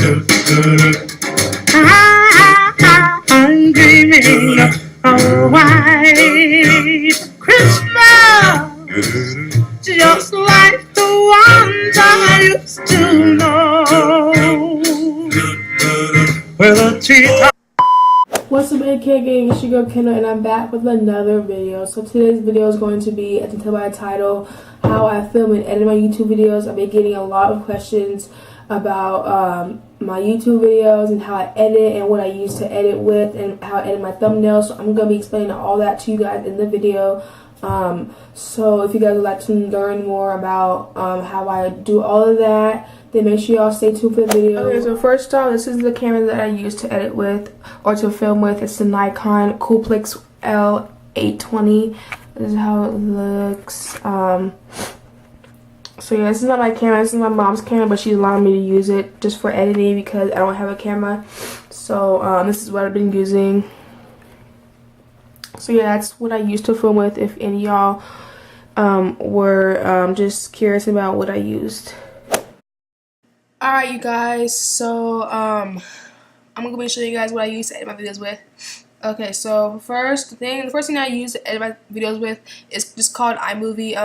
I'm dreaming of a white Christmas, just like the ones I used to know. With a treetop. What's up, AK gang? It's your girl Kendall, and I'm back with another video. So today's video is going to be, as you can tell by the title, how I film and edit my YouTube videos. I've been getting a lot of questions about my YouTube videos and how I edit and what I use to edit with and how I edit my thumbnails. So I'm going to be explaining all that to you guys in the video. So if you guys would like to learn more about how I do all of that, then make sure y'all stay tuned for the video. Okay, so first off, this is the camera that I use to edit with or to film with. It's the Nikon Coolpix L820. This is how it looks. So yeah, this is not my camera. This is my mom's camera, but she's allowing me to use it just for editing because I don't have a camera. So this is what I've been using. So yeah, that's what I used to film with. If any of y'all were just curious about what I used. Alright, you guys, so I'm gonna be showing you guys what I use to edit my videos with. Okay, so the first thing I use to edit my videos with is just called iMovie.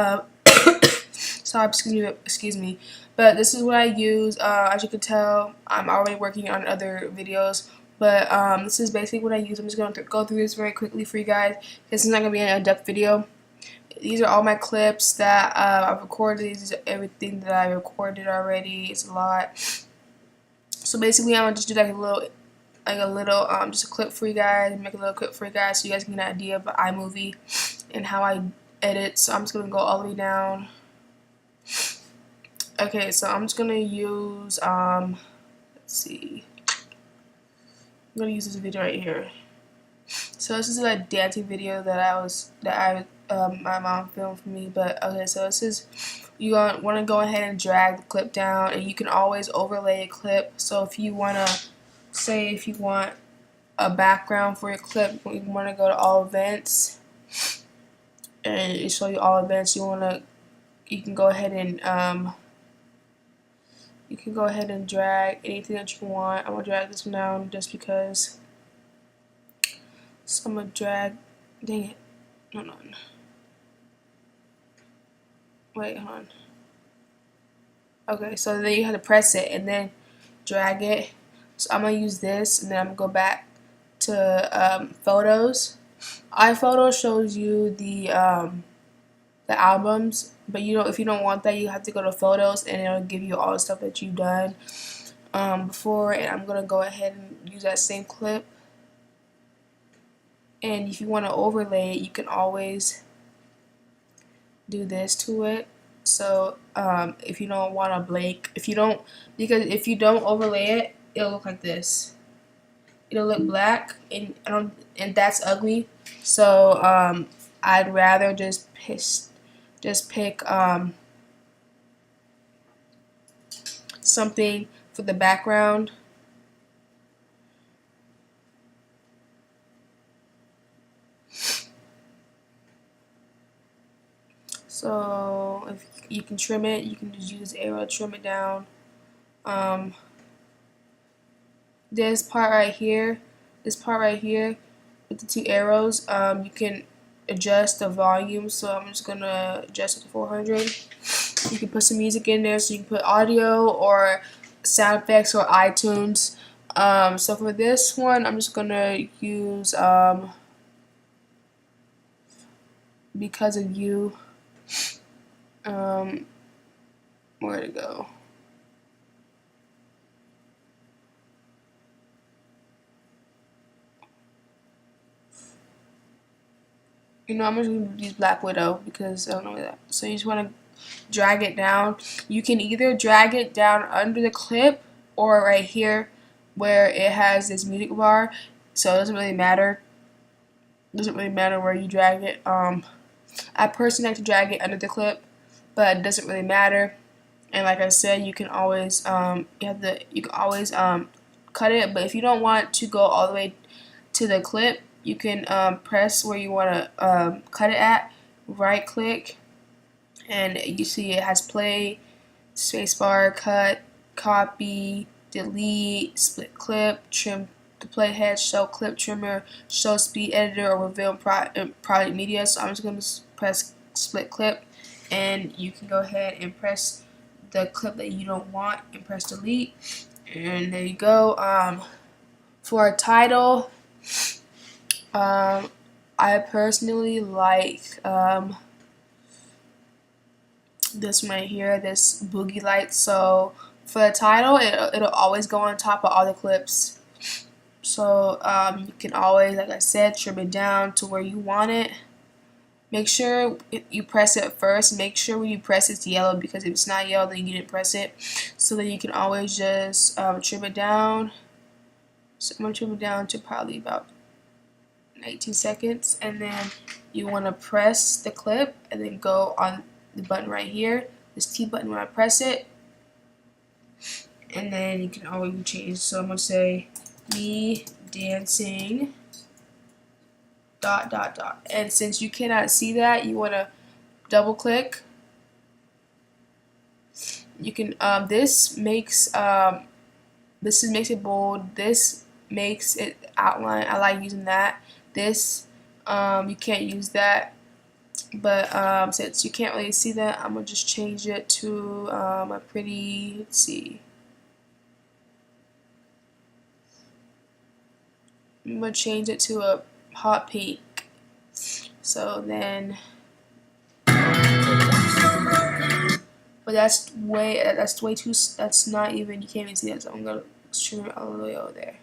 Sorry, excuse me, but this is what I use. As you can tell, I'm already working on other videos, but this is basically what I use. I'm just gonna go through this very quickly for you guys. This is not gonna be an in-depth video. These are all my clips that I've recorded. These are everything that I recorded already. It's a lot. So basically, I'm gonna just do like a little, just a clip for you guys. Make a little clip for you guys so you guys can get an idea about iMovie and how I edit. So I'm just gonna go all the way down. Okay, so I'm just gonna use let's see. I'm gonna use this video right here. So this is a dancing video that my mom filmed for me. But okay, so this is, you want to go ahead and drag the clip down, and you can always overlay a clip. So if you want to say, if you want a background for your clip, you want to go to all events and it show you all events. You can go ahead and drag anything that you want. I'm gonna drag this one down just because. So I'm gonna drag. Dang it! Hold on. Wait, hold on. Okay, so then you have to press it and then drag it. So I'm gonna use this, and then I'm gonna go back to photos. iPhoto shows you the albums, but if you don't want that, you have to go to photos, and it'll give you all the stuff that you've done before. And I'm gonna go ahead and use that same clip. And if you want to overlay it, you can always do this to it. So if you don't want a blank, if you don't overlay it, it'll look like this. It'll look black, and that's ugly. So I'd rather just pick something for the background. So if you can trim it, you can just use this arrow to trim it down. This part right here with the two arrows, you can adjust the volume. So I'm just gonna adjust it to 400. You can put some music in there, so you can put audio or sound effects or iTunes. So for this one, I'm just gonna use Because of You. Where to go? I'm just going to use Black Widow because I don't know that. So you just want to drag it down. You can either drag it down under the clip or right here where it has this music bar. So it doesn't really matter. It doesn't really matter where you drag it. I personally like to drag it under the clip, but it doesn't really matter. And like I said, you can always cut it. But if you don't want to go all the way to the clip, you can press where you want to cut it at, right click, and you see it has play, spacebar, cut, copy, delete, split clip, trim the playhead, show clip trimmer, show speed editor, or reveal product media. So I'm just going to press split clip, and you can go ahead and press the clip that you don't want and press delete, and there you go. For a title, I personally like this one right here, this boogie light. So for the title, it'll always go on top of all the clips. So you can always, like I said, trim it down to where you want it. Make sure you press it first. Make sure when you press it's yellow, because if it's not yellow, then you didn't press it. So then you can always just trim it down. So I'm going to trim it down to probably about 19 seconds. And then you want to press the clip and then go on the button right here, this T button. When I press it, and then you can always change. So I'm going to say me dancing ... And since you cannot see that, you want to double click. You can this makes it bold, this makes it outline. I like using that. This you can't use that, but since you can't really see that, I'm gonna just change it to a pretty, let's see, I'm gonna change it to a hot pink. So then, but that's way too, that's not even, you can't even see that, so I'm gonna trim it all the way over there.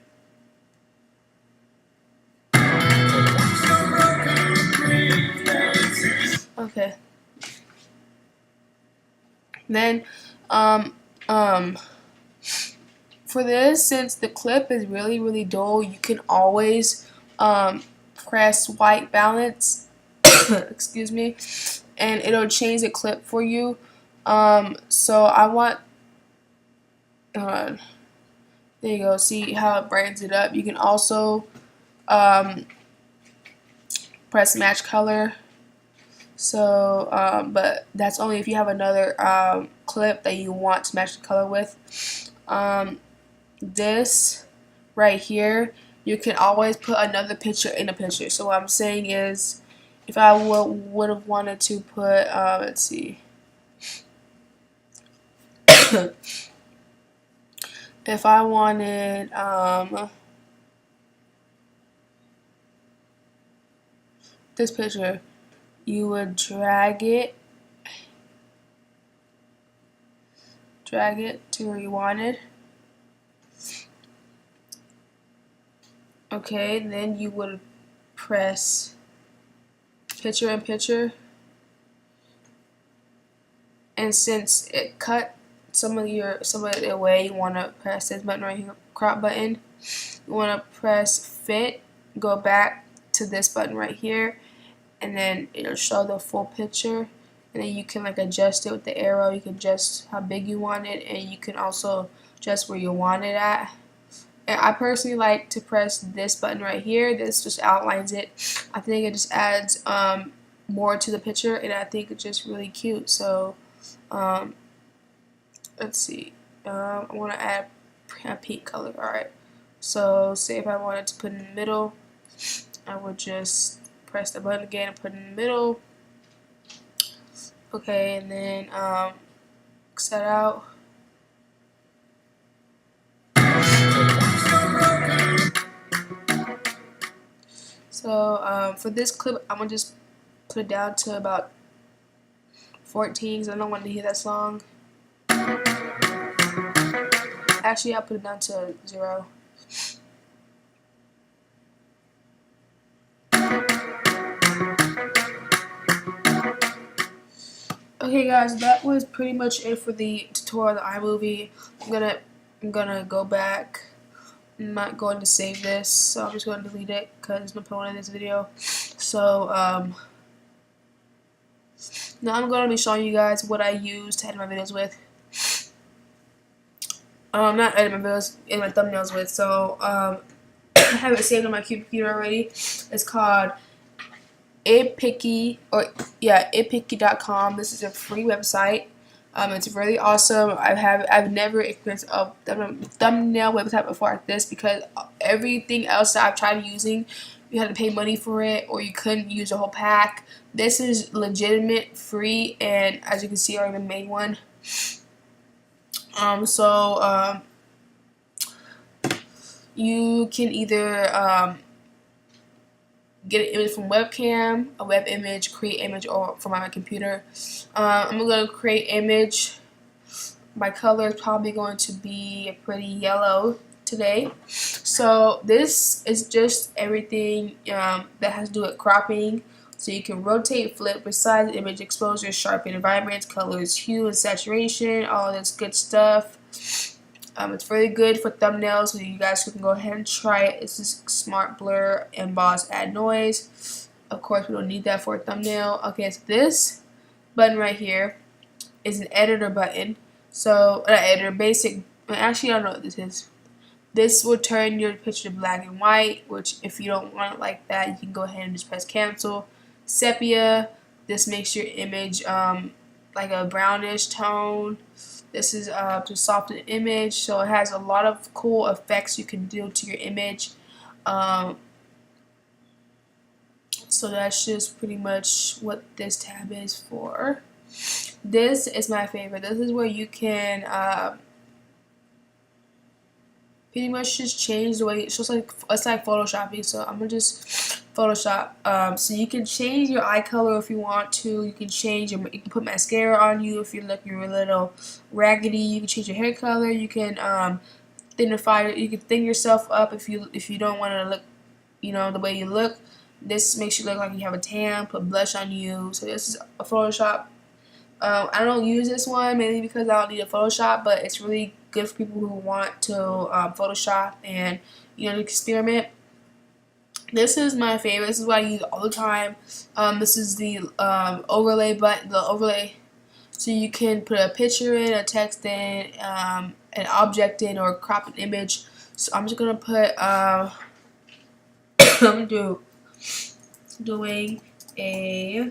Okay. Then for this, since the clip is really dull, you can always press white balance excuse me, and it'll change the clip for you. So I want, there you go, see how it brightens it up. You can also press match color. So but that's only if you have another clip that you want to match the color with. This right here, you can always put another picture in a picture. So what I'm saying is, if I would have wanted to put, let's see, if I wanted this picture, you would drag it to where you wanted. Okay, then you would press picture in picture, and since it cut some of it away, you want to press this button right here, crop button. You want to press fit, go back to this button right here, and then it'll show the full picture, and then you can like adjust it with the arrow. You can adjust how big you want it, and you can also adjust where you want it at. And I personally like to press this button right here. This just outlines it. I think it just adds more to the picture, and I think it's just really cute. So let's see, I want to add a pink color. Alright, so say if I wanted to put in the middle, I would just press the button again and put it in the middle. Okay, and then set out. So for this clip, I'm gonna just put it down to about 14 because I don't want to hear that song. Actually, I'll put it down to 0. Okay guys, that was pretty much it for the tutorial of the iMovie. I'm gonna go back. I'm not going to save this, so I'm just going to delete it because there's no point in this video. So now I'm going to be showing you guys what I use to edit my videos with. Not edit my videos, edit my thumbnails with. So I have it saved on my computer already. It's called itpicky.com. This is a free website. It's really awesome. I've never experienced a thumbnail website before like this, because everything else that I've tried using, you had to pay money for it, or you couldn't use the whole pack. This is legitimate, free, and as you can see, I already made one. You can either get an image from webcam, a web image, create image, or from my computer. I'm going to create image. My color is probably going to be a pretty yellow today. So this is just everything that has to do with cropping. So you can rotate, flip, resize, image exposure, sharpen environments, colors, hue and saturation, all this good stuff. It's really good for thumbnails, so you guys can go ahead and try it. This is smart blur, emboss, add noise. Of course, we don't need that for a thumbnail. Okay, so this button right here is an editor button. So an editor basic. Actually, I don't know what this is. This will turn your picture to black and white, which if you don't want it like that, you can go ahead and just press cancel. Sepia. This makes your image like a brownish tone. This is to soften the image, so it has a lot of cool effects you can do to your image. So that's just pretty much what this tab is for. This is my favorite. This is where you can pretty much just change the way it's like photoshopping. So I'm gonna just Photoshop. So you can change your eye color if you want to. You can change you can put mascara on you if you're looking a little raggedy. You can change your hair color. You can thinify. You can thin yourself up if you don't want to look, the way you look. This makes you look like you have a tan. Put blush on you. So this is a Photoshop. I don't use this one mainly because I don't need a Photoshop, but it's really good for people who want to Photoshop and experiment. This is my favorite. This is what I use all the time. This is the overlay button. The overlay, so you can put a picture in, a text in, an object in, or crop an image. So I'm just gonna put I'm doing a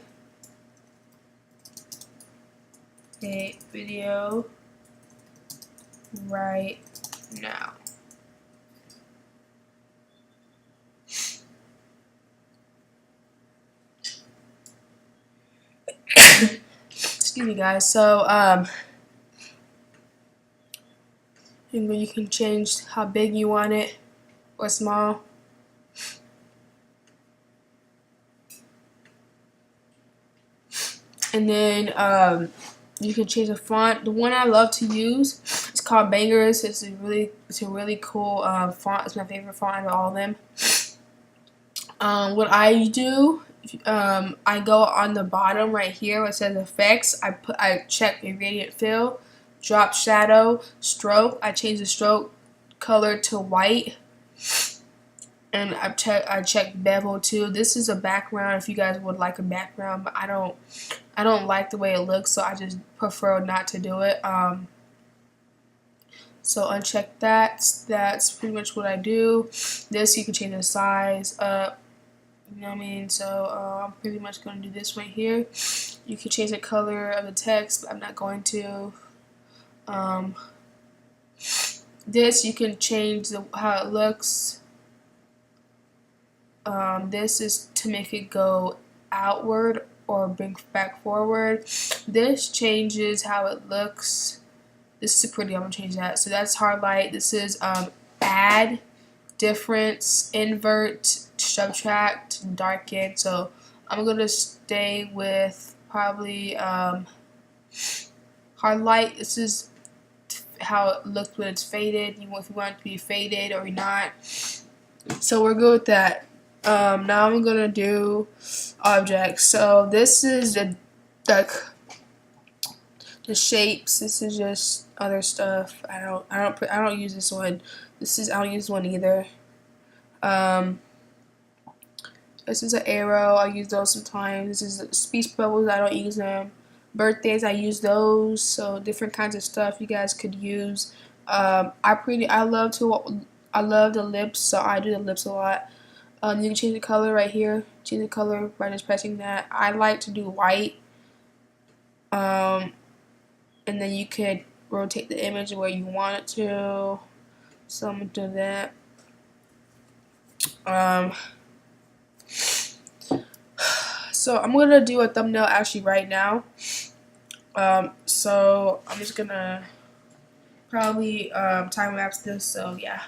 video right now. Excuse me, guys. So you can change how big you want it or small. And then you can change the font. The one I love to use is called Bangers. It's a really cool font. It's my favorite font out of all of them. What I do, I go on the bottom right here where it says effects. I check a gradient fill, drop shadow, stroke. I change the stroke color to white. And I check bevel too. This is a background if you guys would like a background, but I don't like the way it looks, so I just prefer not to do it. So uncheck that. That's pretty much what I do. This, you can change the size up. You know what I mean? So I'm pretty much going to do this right here. You can change the color of the text, but I'm not going to. This, you can change how it looks. This is to make it go outward or bring back forward. This changes how it looks. This is pretty. I'm gonna change that. So that's highlight. This is add, difference, invert, subtract, darken. So I'm gonna stay with probably highlight. This is how it looks when it's faded. If you want it to be faded or not. So we're good with that. Now I'm gonna do objects. So this is the shapes. This is just other stuff. I don't use this one. I don't use this one either. This is an arrow. I use those sometimes. This is speech bubbles. I don't use them. Birthdays, I use those. So different kinds of stuff you guys could use. I love the lips, so I do the lips a lot. You can change the color right here. Change the color by just pressing that. I like to do white. and then you could rotate the image where you want it to. So I'm gonna do that. So I'm gonna do a thumbnail actually right now. So I'm just gonna probably time lapse this. So yeah.